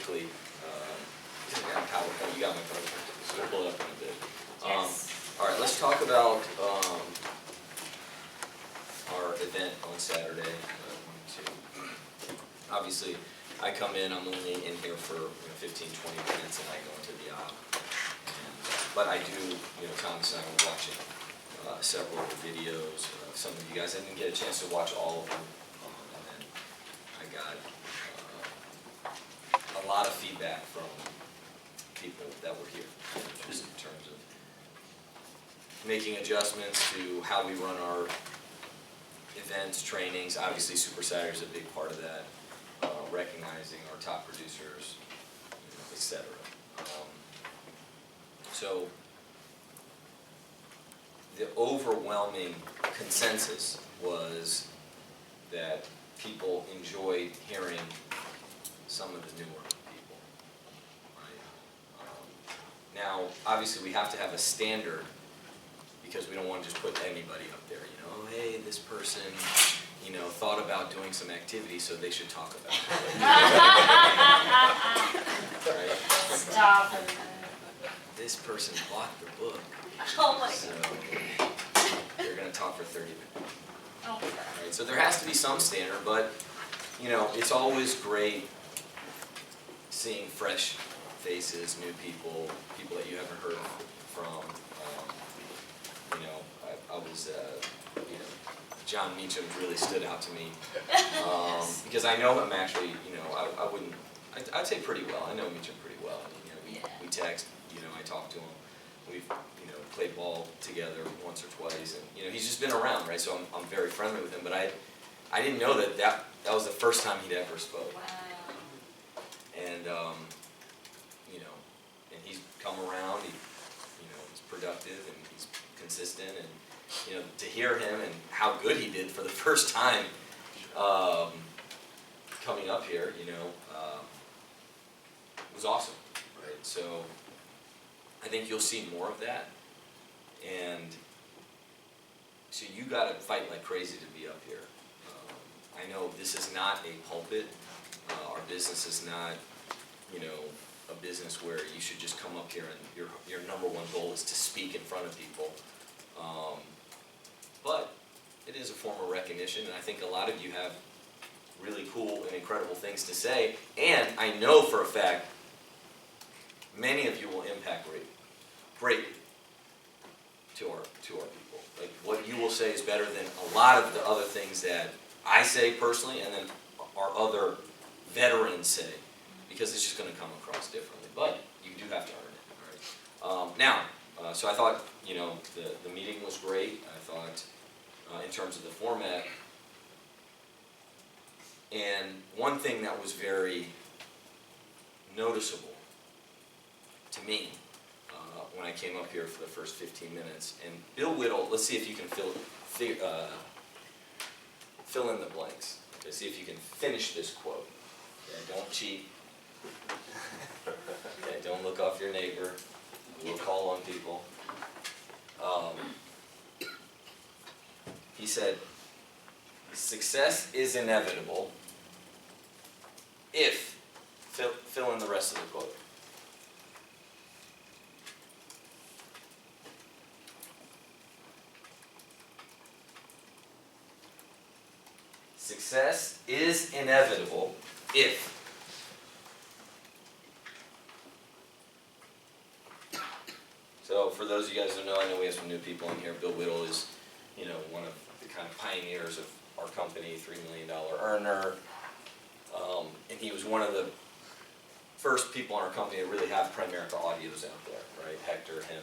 quickly, I got PowerPoint, you got my PowerPoint, so we'll pull it up in a bit. Yes. All right, let's talk about our event on Saturday. Obviously, I come in, I'm only in here for 15, 20 minutes, and I go into the op. But I do, Thomas and I were watching several videos of some of you guys. I didn't get a chance to watch all of them, and then I got a lot of feedback from people that were here, just in terms of making adjustments to how we run our events, trainings. Obviously, Super Saturday is a big part of that. Recognizing our top producers, etc. So the overwhelming consensus was that people enjoyed hearing some of the newer people. Right? Now, obviously, we have to have a standard because we don't want to just put anybody up there. Hey, this person, thought about doing some activity, so they should talk about it. Right? Stop. This person bought the book, Oh my so God. they're going to talk for 30 minutes. Oh my God. Right? So there has to be some standard, but it's always great seeing fresh faces, new people, people that you haven't heard from. I was, John Meacham really stood out to me because I know him actually. I'd say pretty well. I know Meacham pretty well. We text. I talk to him. We've played ball together once or twice, and he's just been around, right? So I'm very friendly with him. But I didn't know that was the first time he'd ever spoke. Wow. And and he's come around. He's productive and he's consistent, and to hear him and how good he did for the first time coming up here, was awesome, right? So I think you'll see more of that, and so you got to fight like crazy to be up here. I know this is not a pulpit. Our business is not, a business where you should just come up here and your number one goal is to speak in front of people. But it is a form of recognition, and I think a lot of you have really cool and incredible things to say, and I know for a fact many of you will impact greatly to our people. Like, what you will say is better than a lot of the other things that I say personally, and then our other veterans say, because it's just going to come across differently. But you do have to earn it. All right? So I thought, the meeting was great. I thought, in terms of the format, and one thing that was very noticeable to me when I came up here for the first 15 minutes, and Bill Whittle, let's see if you can fill in the blanks. Let's see if you can finish this quote. Okay, don't cheat. Okay, don't look off your neighbor. We'll call on people. He said, success is inevitable if, fill in the rest of the quote. Success is inevitable if. So for those of you guys who know, I know we have some new people in here. Bill Whittle is, one of the kind of pioneers of our company, $3 million earner. And he was one of the first people in our company to really have Primerica audios out there, right? Hector, him.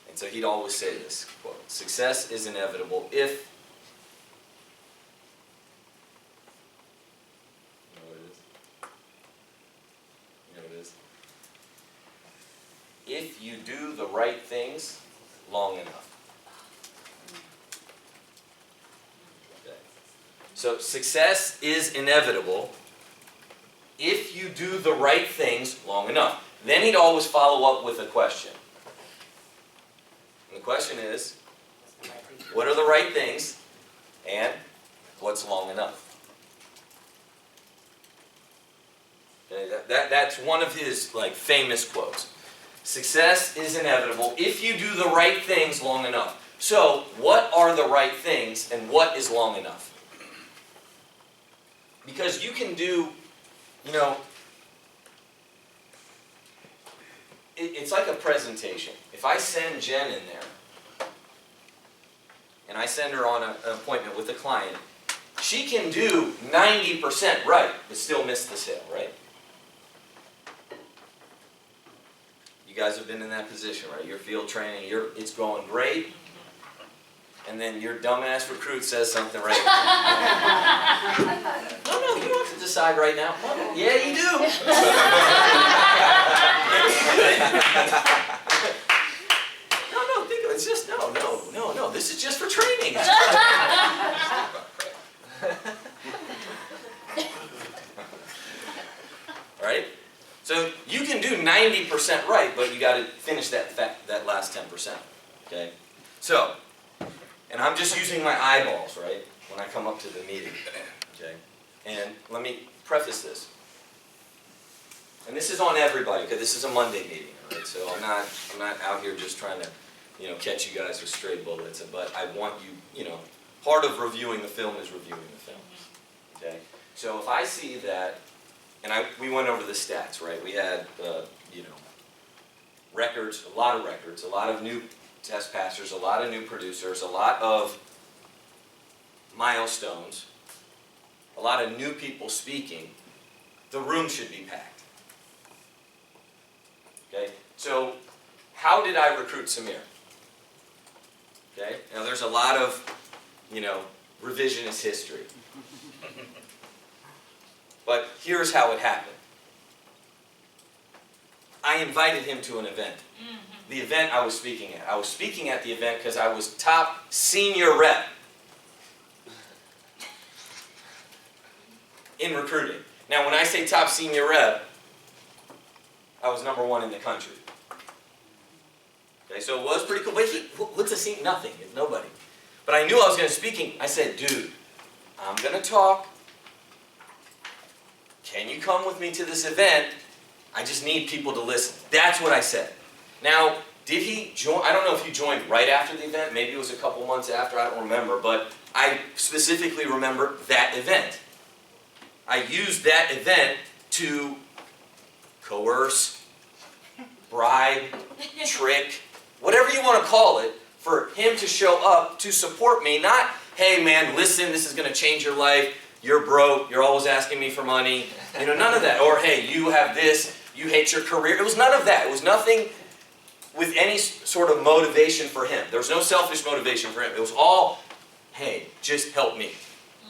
And so he'd always say this quote, success is inevitable if. You know what it is? You know what it is? If you do the right things long enough. Okay. So success is inevitable if you do the right things long enough. Then he'd always follow up with a question. And the question is, what are the right things and what's long enough? Okay, that's one of his like famous quotes. Success is inevitable if you do the right things long enough. So, what are the right things and what is long enough? Because you can do, you know, it's like a presentation. If I send Jen in there, and I send her on an appointment with a client, she can do 90% right, but still miss the sale, right? You guys have been in that position, right? Your field training, it's going great, and then your dumbass recruit says something right. No, you don't have to decide right now. Yeah, you do. No, think of it. It's just no. This is just for training. Right? So you can do 90% right, but you got to finish that last 10%. Okay? So, and I'm just using my eyeballs, right, when I come up to the meeting. Okay? And let me preface this. And this is on everybody, because this is a Monday meeting, right? So I'm not out here just trying to, catch you guys with stray bullets. But I want you, part of reviewing the film is reviewing the film. Okay? So if I see that, and we went over the stats, right? We had, records, a lot of new test passers, a lot of new producers, a lot of milestones, a lot of new people speaking. The room should be packed. Okay? So, how did I recruit Samir? Okay? Now, there's a lot of, revisionist history. But here's how it happened. I invited him to an event. The event I was speaking at. I was speaking at the event because I was top senior rep in recruiting. Now, when I say top senior rep, I was number 1 in the country. Okay, so it was pretty cool. But what's a senior? Nothing. Nobody. But I knew I was going to speaking. I said, dude, I'm going to talk. Can you come with me to this event? I just need people to listen. That's what I said. Now, did he join? I don't know if he joined right after the event. Maybe it was a couple months after. I don't remember. But I specifically remember that event. I used that event to coerce, bribe, trick, whatever you want to call it, for him to show up to support me. Not, hey man, listen, this is going to change your life. You're broke. You're always asking me for money. None of that. Or, hey, you have this. You hate your career. It was none of that. It was nothing with any sort of motivation for him. There was no selfish motivation for him. It was all, hey, just help me.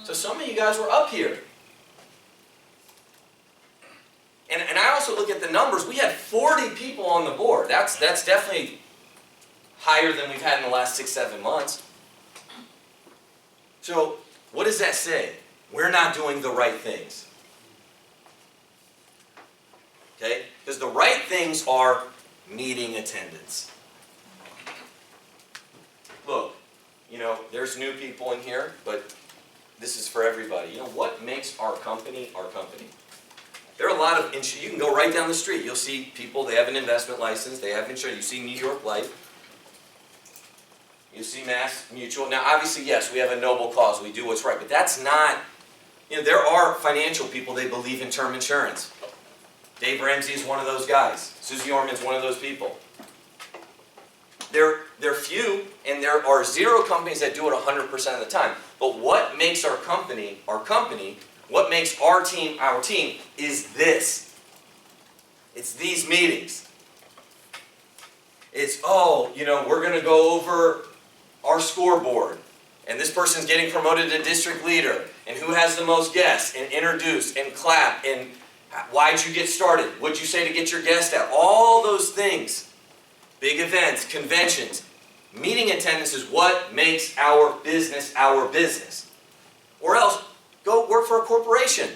So some of you guys were up here. And I also look at the numbers. We had 40 people on the board. That's definitely higher than we've had in the last 6-7 months. So what does that say? We're not doing the right things. Okay? Because the right things are meeting attendance. Look, there's new people in here, but this is for everybody. What makes our company our company? There are a lot of insurance. You can go right down the street. You'll see people, they have an investment license, they have insurance. You see New York Life. You see Mass Mutual. Now, obviously, yes, we have a noble cause. We do what's right. But that's not, there are financial people, they believe in term insurance. Dave Ramsey is one of those guys. Susie Orman's one of those people. They're few, and there are 0 companies that do it 100% of the time. But what makes our company, what makes our team, is this. It's these meetings. It's, we're going to go over our scoreboard, and this person's getting promoted to district leader, and who has the most guests, and introduce, and clap, and why'd you get started? What'd you say to get your guest out? All those things. Big events, conventions. Meeting attendance is what makes our business our business. Or else, go work for a corporation.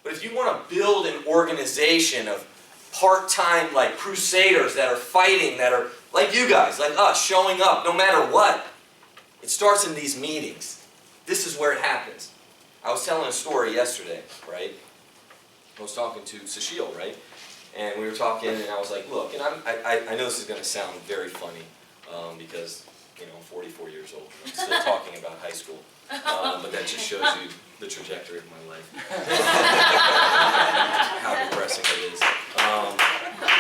But if you want to build an organization of part-time, like crusaders that are fighting, that are like you guys, like us, showing up no matter what, it starts in these meetings. This is where it happens. I was telling a story yesterday, right? I was talking to Sushil, right? And we were talking, and I was like, look, and I know this is going to sound very funny, because, you know, I'm 44 years old. I'm still talking about high school. But that just shows you the trajectory of my life. How depressing it is.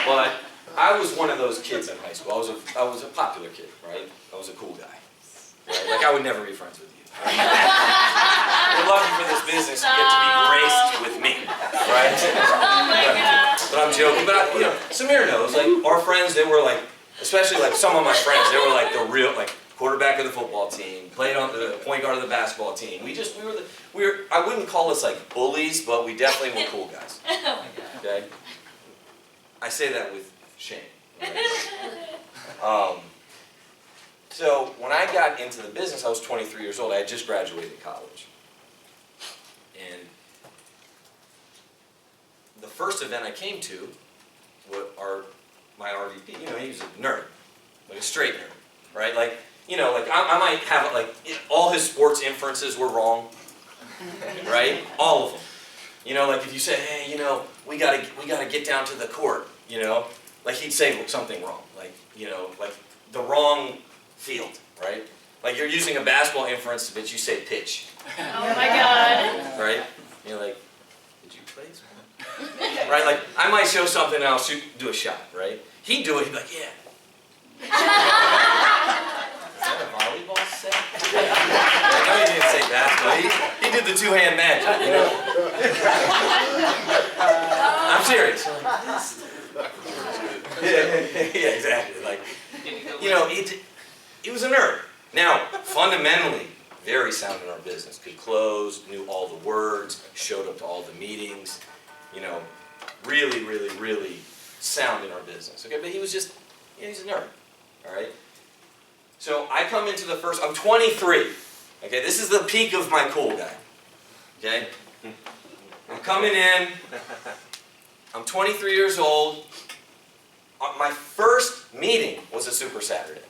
But I was one of those kids in high school. I was a popular kid, right? I was a cool guy. Right? Like, I would never be friends with you. We're lucky for this business to get to be graced with me, right? Oh my God. But I'm joking. But you know, Samir knows. Like, our friends, they were like, especially like some of my friends, they were like the real, like, quarterback of the football team, played on the point guard of the basketball team. We were I wouldn't call us like bullies, but we definitely were cool guys. Oh my God. Okay? I say that with shame. Right? So when I got into the business, I was 23 years old. I had just graduated college. And the first event I came to, my RVP, you know, he was a nerd, like a straight nerd, right? Like, you know, like I might have, like, all his sports inferences were wrong, right? All of them. You know, like if you say, hey, you know, we gotta get down to the court, you know, like he'd say something wrong, like, you know, like the wrong field, right? Like you're using a basketball inference, but you say pitch, Oh my God. right? You're like, did you play this one? Right? Like I might show something and I'll do a shot, right? He'd do it, he'd be like, yeah. Is that a volleyball set? I know he didn't say basketball. He did the two-hand magic, you know? I'm serious. Yeah, exactly. Like, you know, he was a nerd. Now, fundamentally, very sound in our business. Could close, knew all the words, showed up to all the meetings. You know, really, really, really sound in our business. Okay, but he was just, you know, he's a nerd. All right. So I come into the first. I'm 23. Okay, this is the peak of my cool guy. Okay, I'm coming in. I'm 23 years old. My first meeting was a Super Saturday.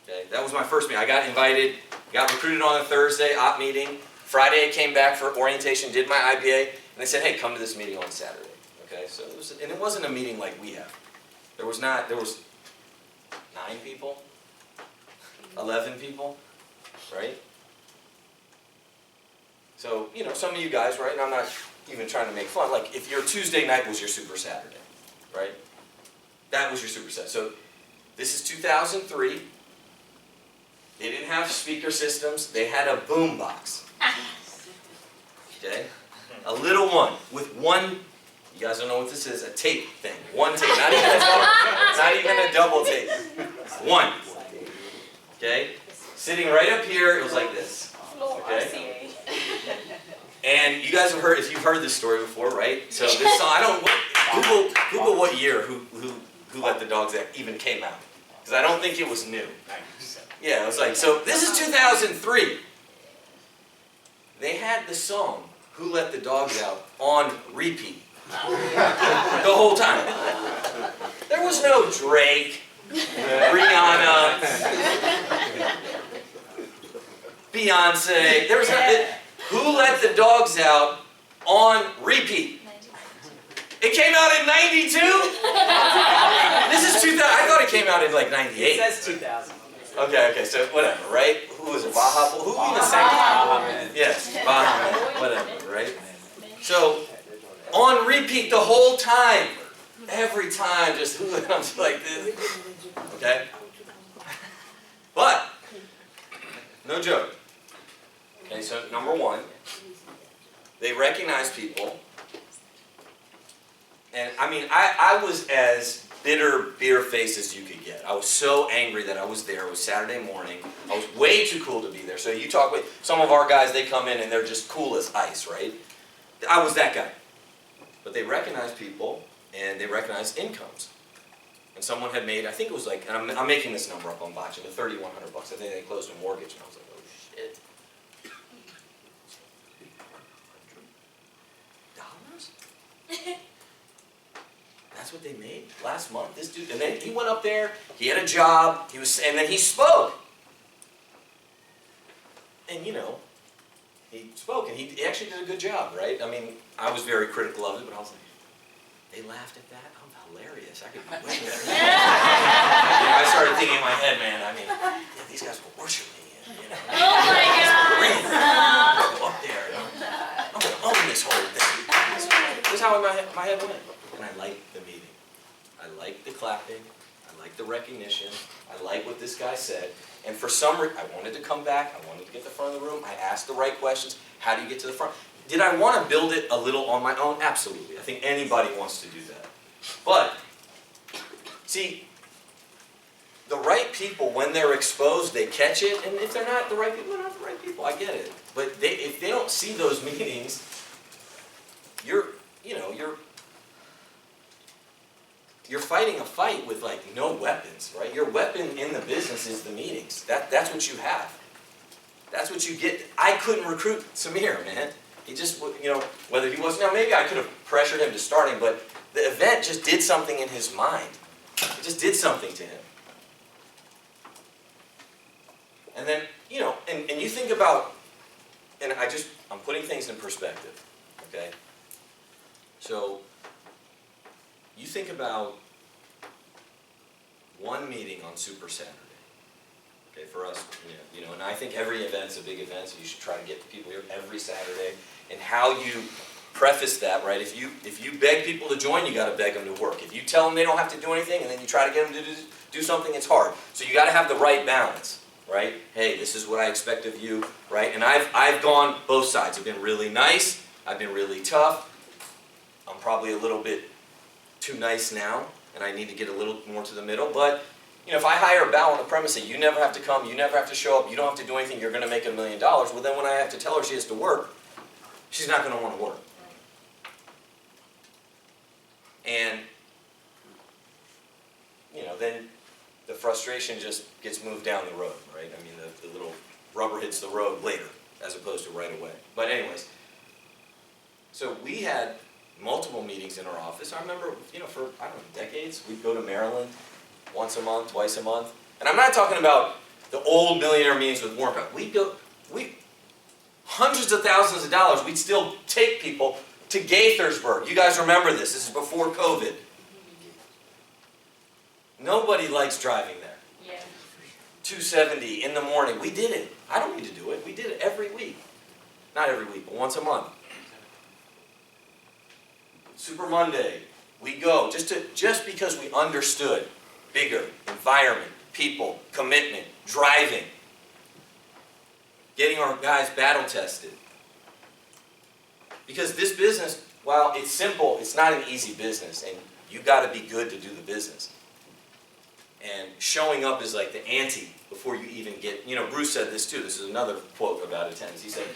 Okay, that was my first meeting. I got invited, got recruited on a Thursday, op meeting. Friday I came back for orientation, did my IBA, and they said, hey, come to this meeting on Saturday. Okay, so it wasn't a meeting like we have. There was 9 people, 11 people, right? So, you know, some of you guys, right, and I'm not even trying to make fun, like if your Tuesday night was your Super Saturday, right? That was your Super Saturday. So this is 2003. They didn't have speaker systems. They had a boom box. Okay? A little one with one, you guys don't know what this is, a tape thing. One tape, not even a double tape. One. Okay? Sitting right up here, it was like this. Okay? And you guys have heard, if you've heard this story before, right? So this song, Google what year Who Let the Dogs Out even came out. Because I don't think it was new. Yeah, it was like, so this is 2003. They had the song, Who Let the Dogs Out, on repeat. The whole time. There was no Drake, Rihanna, Beyonce. There was no, Who Let the Dogs Out on repeat. It came out in 92? This is 2000. I thought it came out in like 98. It says 2000. Okay, so whatever, right? Who was it? Baha? Who even sang it? Yes, Baha Man, whatever, right? So, on repeat the whole time. Every time, just I'm just like this. Okay? But, no joke. Okay, so number one, they recognize people. And I mean, I was as bitter, beer-faced as you could get. I was so angry that I was there. It was Saturday morning. I was way too cool to be there. So you talk with some of our guys, they come in and they're just cool as ice, right? I was that guy. But they recognize people and they recognize incomes. And someone had made, I think it was like, and I'm making this number up, I'm botching, but $3,100. I think they closed a mortgage, and I was like, oh shit. $3,100? That's what they made last month. This dude, and then he went up there. He had a job. And then he spoke. And you know, he spoke, and he actually did a good job, right? I mean, I was very critical of it, but I was like, they laughed at that? I'm hilarious. I could be way better. I started thinking in my head, man, I mean, yeah, these guys will worship me, you know. Oh my Great. God. I'm gonna go up there, and I'm gonna own this whole thing. That's how my head went. And I liked the meeting. I liked the clapping. I liked the recognition. I liked what this guy said. And for some reason, I wanted to come back. I wanted to get to the front of the room. I asked the right questions. How do you get to the front? Did I want to build it a little on my own? Absolutely. I think anybody wants to do that. But, see, the right people, when they're exposed, they catch it. And if they're not the right people, they're not the right people. I get it. But if they don't see those meetings, you're fighting a fight with like no weapons, right? Your weapon in the business is the meetings. That's what you have. That's what you get. I couldn't recruit Samir, man. He just, whether he was, now maybe I could have pressured him to starting, but the event just did something in his mind. It just did something to him. And then, and you think about, and I'm putting things in perspective, okay? So, you think about one meeting on Super Saturday, okay, for us, and I think every event's a big event, so you should try to get people here every Saturday, and how you preface that, right? If you beg people to join, you got to beg them to work. If you tell them they don't have to do anything, and then you try to get them to do something, it's hard. So you got to have the right balance, right? Hey, this is what I expect of you, right? And I've gone both sides. I've been really nice. I've been really tough. I'm probably a little bit too nice now, and I need to get a little more to the middle. But if I hire a Val on the premise that you never have to come, you never have to show up, you don't have to do anything, you're going to make $1 million. Well, then when I have to tell her she has to work, she's not going to want to work. And then the frustration just gets moved down the road, right? I mean, the little rubber hits the road later, as opposed to right away. But anyways, so we had multiple meetings in our office. I remember, for, decades, we'd go to Maryland once a month, twice a month. And I'm not talking about the old millionaire meetings with Warren Buffett. Hundreds of thousands of dollars, we'd still take people to Gaithersburg. You guys remember this. This is before COVID. Nobody likes driving there. Yeah. 270 in the morning. We did it. I don't need to do it. We did it every week. Not every week, but once a month. Super Monday, we go just because we understood bigger, environment, people, commitment, driving, getting our guys battle tested. Because this business, while it's simple, it's not an easy business, and you got to be good to do the business. And showing up is like the ante before you even get, Bruce said this too, this is another quote about attendance. He said,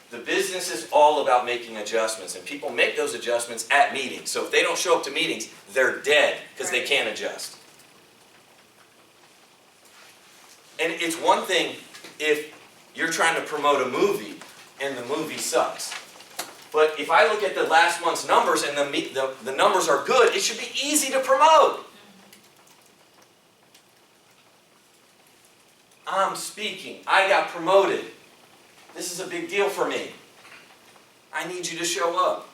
the business is all about making adjustments, and people make those adjustments at meetings. So if they don't show up to meetings, they're dead because they can't adjust. And it's one thing if you're trying to promote a movie and the movie sucks. But if I look at the last month's numbers and the numbers are good, it should be easy to promote. I'm speaking. I got promoted. This is a big deal for me. I need you to show up.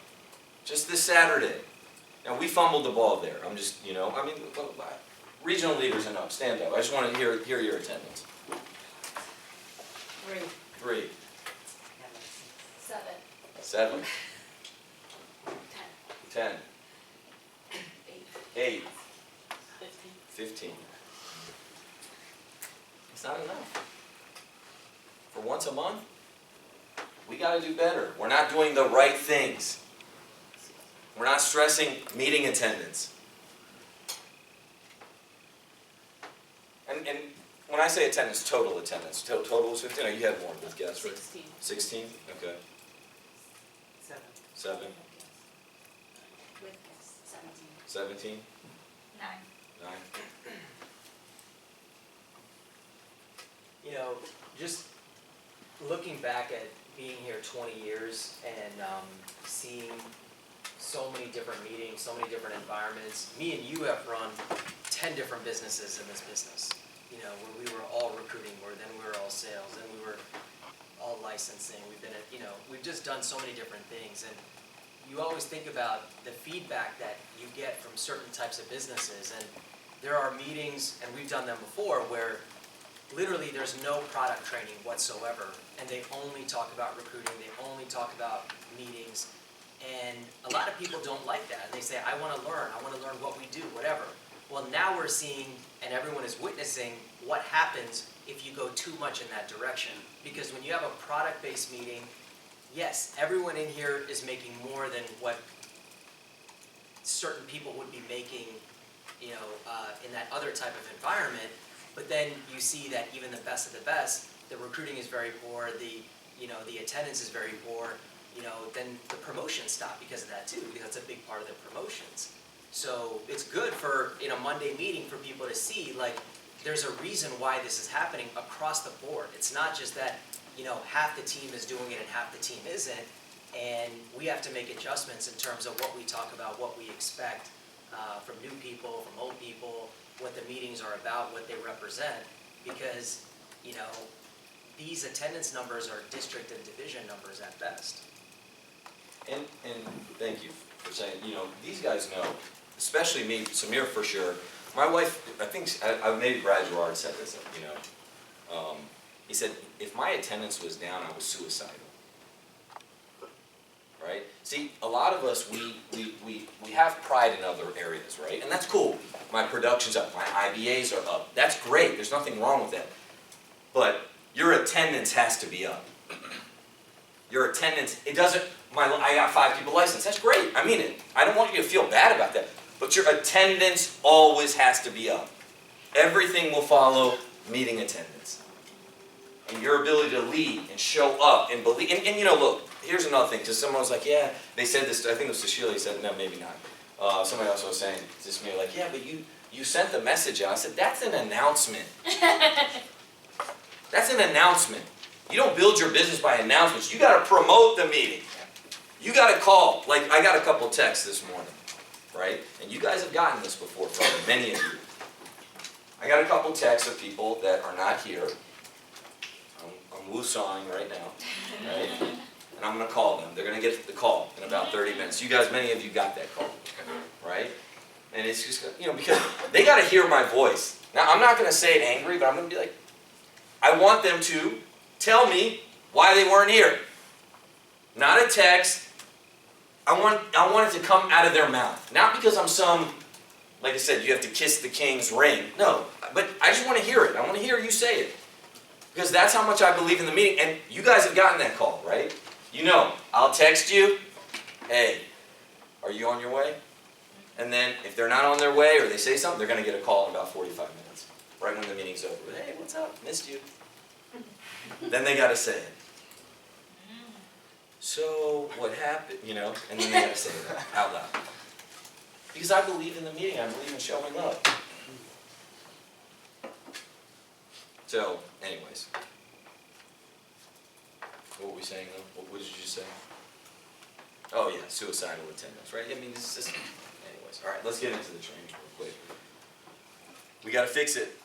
Just this Saturday. Now, we fumbled the ball there. I'm just, regional leaders and up, stand up. I just want to hear your attendance. 3. 7. 7. 10. 10. 8. 15. 15. It's not enough. For once a month, we got to do better. We're not doing the right things. We're not stressing meeting attendance. And when I say attendance, total attendance. Total is 15. You had more with guests, right? 16. 16? Okay. 7. With guests, 17. 17? 9. 9? Just looking back at being here 20 years and seeing so many different meetings, so many different environments. Me and you have run 10 different businesses in this business. When we were all recruiting, then we were all sales, then we were alcohol licensing, we've been at, we've just done so many different things, and you always think about the feedback that you get from certain types of businesses, and there are meetings, and we've done them before, where literally there's no product training whatsoever, and they only talk about recruiting, they only talk about meetings, and a lot of people don't like that, and they say, I want to learn what we do, whatever. Well, now we're seeing, and everyone is witnessing, what happens if you go too much in that direction. Because when you have a product-based meeting, yes, everyone in here is making more than what certain people would be making, in that other type of environment. But then you see that even the best of the best, the recruiting is very poor, the attendance is very poor, then the promotions stop because of that too, because that's a big part of the promotions. So it's good for, in a Monday meeting, for people to see, like, there's a reason why this is happening across the board. It's not just that, half the team is doing it and half the team isn't, and we have to make adjustments in terms of what we talk about, what we expect from new people, from old people, what the meetings are about, what they represent, because, these attendance numbers are district and division numbers at best. And thank you for saying, these guys know, especially me, Samir for sure. My wife, I think, maybe Brad Gerard said this, he said, if my attendance was down, I was suicidal. Right? See, a lot of us, we have pride in other areas, right? And that's cool. My production's up, my IBAs are up. That's great, there's nothing wrong with that. But your attendance has to be up. Your attendance, I got 5 people licensed, that's great, I mean it. I don't want you to feel bad about that. But your attendance always has to be up. Everything will follow meeting attendance. And your ability to lead and show up and believe, and look, here's another thing, because someone was like, yeah, they said this, I think it was to Sheila, he said, no, maybe not. Somebody else was saying this to me, like, yeah, but you sent the message out. I said, that's an announcement. That's an announcement. You don't build your business by announcements. You got to promote the meeting. You got to call. Like, I got a couple texts this morning, right? And you guys have gotten this before, probably, many of you. I got a couple texts of people that are not here. I'm woosawing right now, right? And I'm going to call them. They're going to get the call in about 30 minutes. You guys, many of you got that call, right? And it's just, because they got to hear my voice. Now, I'm not going to say it angry, but I'm going to be like, I want them to tell me why they weren't here. Not a text. I want it to come out of their mouth. Not because I'm some, like I said, you have to kiss the king's ring. No, but I just want to hear it. I want to hear you say it. Because that's how much I believe in the meeting. And you guys have gotten that call, right? I'll text you, hey, are you on your way? And then if they're not on their way or they say something, they're going to get a call in about 45 minutes. Right when the meeting's over. Hey, what's up? Missed you. Then they got to say it. So what happened, and then they got to say it out loud. Because I believe in the meeting. I believe in showing love. So, anyways. What were we saying though? What did you just say? Oh yeah, suicidal attendance, right? I mean, this is, anyways. All right, let's get into the training real quick. We got to fix it.